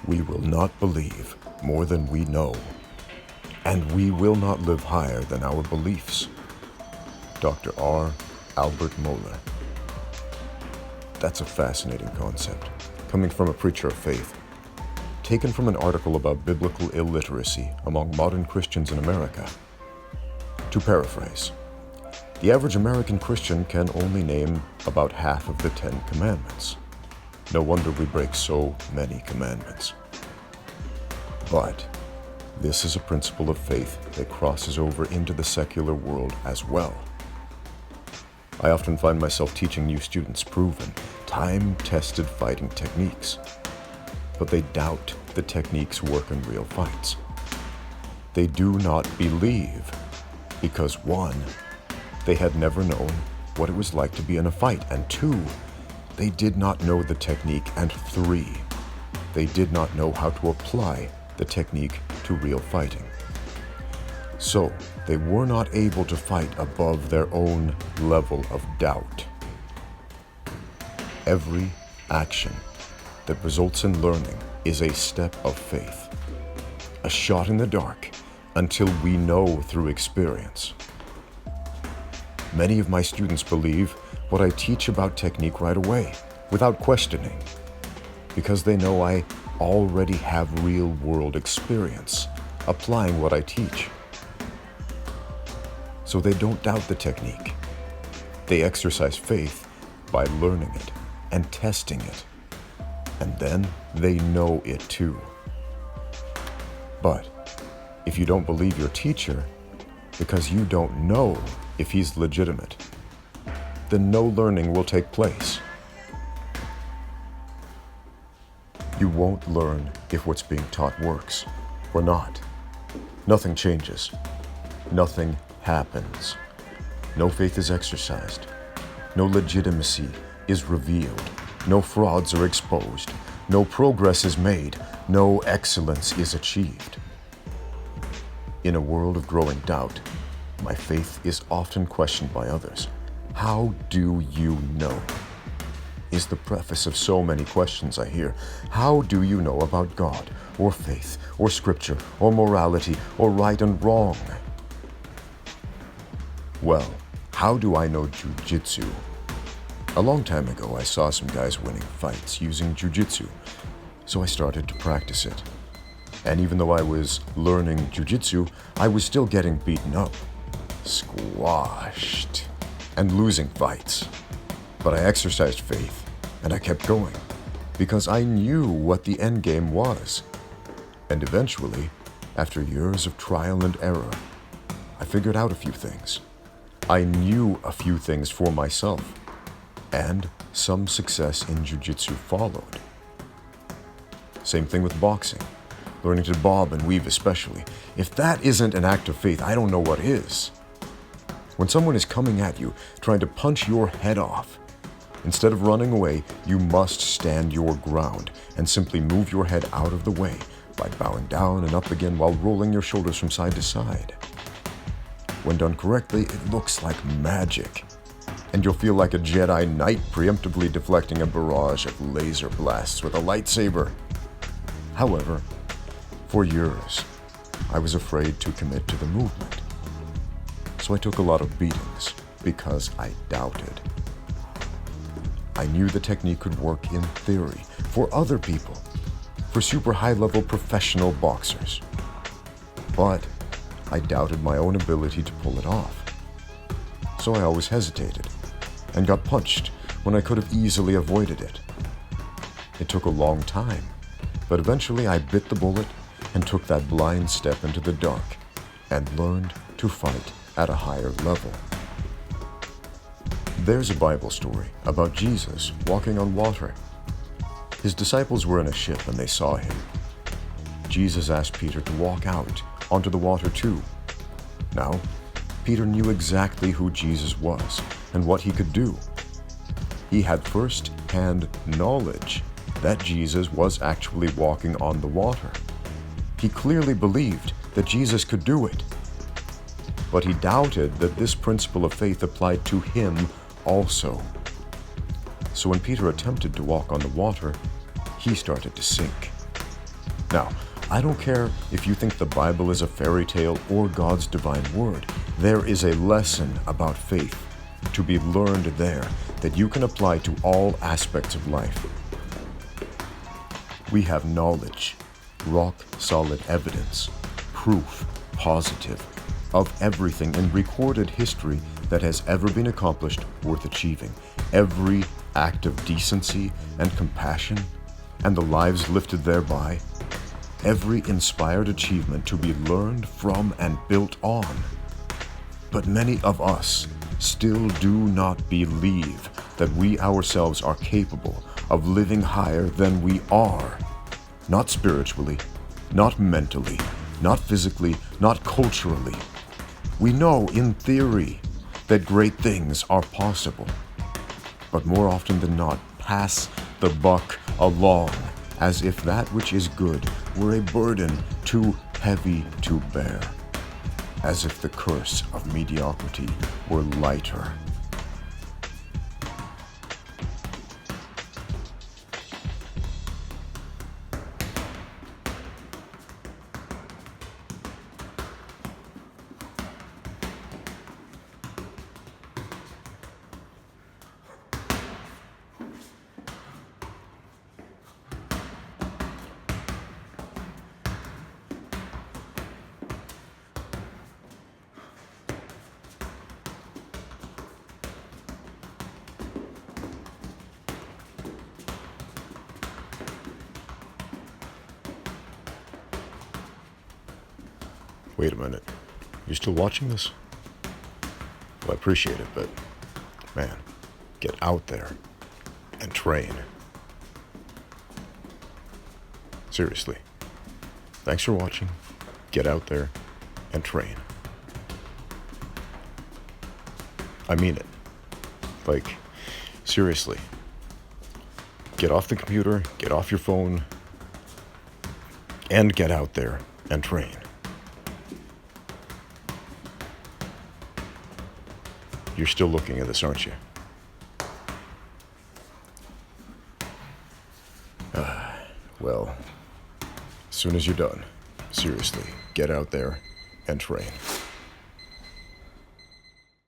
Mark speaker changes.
Speaker 1: We will not believe more than we know, and we will not live higher than our beliefs. Dr. R. Albert Mohler. That's a fascinating concept, coming from a preacher of faith, taken from an article about biblical illiteracy among modern Christians in America. To paraphrase, the average American Christian can only name about half of the 10 commandments. No wonder we break so many commandments. But this is a principle of faith that crosses over into the secular world as well. I often find myself teaching new students proven, time-tested fighting techniques, but they doubt the techniques work in real fights. They do not believe because 1, they had never known what it was like to be in a fight, and 2, they did not know the technique, and 3, they did not know how to apply the technique to real fighting. So, they were not able to fight above their own level of doubt. Every action that results in learning is a step of faith, a shot in the dark until we know through experience. Many of my students believe what I teach about technique right away, without questioning, because they know I already have real-world experience applying what I teach. So they don't doubt the technique. They exercise faith by learning it and testing it, and then they know it too. But if you don't believe your teacher because you don't know if he's legitimate, then no learning will take place. You won't learn if what's being taught works or not. Nothing changes. Nothing happens. No faith is exercised. No legitimacy is revealed. No frauds are exposed. No progress is made. No excellence is achieved. In a world of growing doubt, my faith is often questioned by others. How do you know? Is the preface of so many questions I hear. How do you know about God, or faith, or scripture, or morality, or right and wrong? Well, how do I know jiu-jitsu? A long time ago, I saw some guys winning fights using jiu-jitsu, so I started to practice it. And even though I was learning jiu-jitsu, I was still getting beaten up, squashed, and losing fights. But I exercised faith, and I kept going, because I knew what the end game was. And eventually, after years of trial and error, I figured out a few things. I knew a few things for myself, and some success in jiu-jitsu followed. Same thing with boxing, learning to bob and weave especially. If that isn't an act of faith, I don't know what is. When someone is coming at you, trying to punch your head off, instead of running away, you must stand your ground and simply move your head out of the way by bowing down and up again while rolling your shoulders from side to side. When done correctly, it looks like magic, and you'll feel like a Jedi Knight preemptively deflecting a barrage of laser blasts with a lightsaber. However, for years, I was afraid to commit to the movement. So I took a lot of beatings because I doubted. I knew the technique could work in theory for other people, for super high-level professional boxers. But I doubted my own ability to pull it off. So I always hesitated and got punched when I could have easily avoided it. It took a long time, but eventually I bit the bullet and took that blind step into the dark and learned to fight at a higher level. There's a Bible story about Jesus walking on water. His disciples were in a ship and they saw him. Jesus asked Peter to walk out onto the water too. Now, Peter knew exactly who Jesus was and what he could do. He had first-hand knowledge that Jesus was actually walking on the water. He clearly believed that Jesus could do it. But he doubted that this principle of faith applied to him also. So when Peter attempted to walk on the water, he started to sink. Now, I don't care if you think the Bible is a fairy tale or God's divine word. There is a lesson about faith to be learned there that you can apply to all aspects of life. We have knowledge, rock-solid evidence, proof, positive, of everything in recorded history that has ever been accomplished worth achieving. Every act of decency and compassion, and the lives lifted thereby. Every inspired achievement to be learned from and built on. But many of us still do not believe that we ourselves are capable of living higher than we are. Not spiritually, not mentally, not physically, not culturally. We know in theory that great things are possible, but more often than not pass the buck along as if that which is good were a burden too heavy to bear, as if the curse of mediocrity were lighter. Wait a minute. You're still watching this? Well, I appreciate it, but man, get out there and train. Seriously. Thanks for watching. Get out there and train. I mean it. Like, seriously. Get off the computer, get off your phone, and get out there and train. You're still looking at this, aren't you? Well, as soon as you're done, seriously, get out there and train.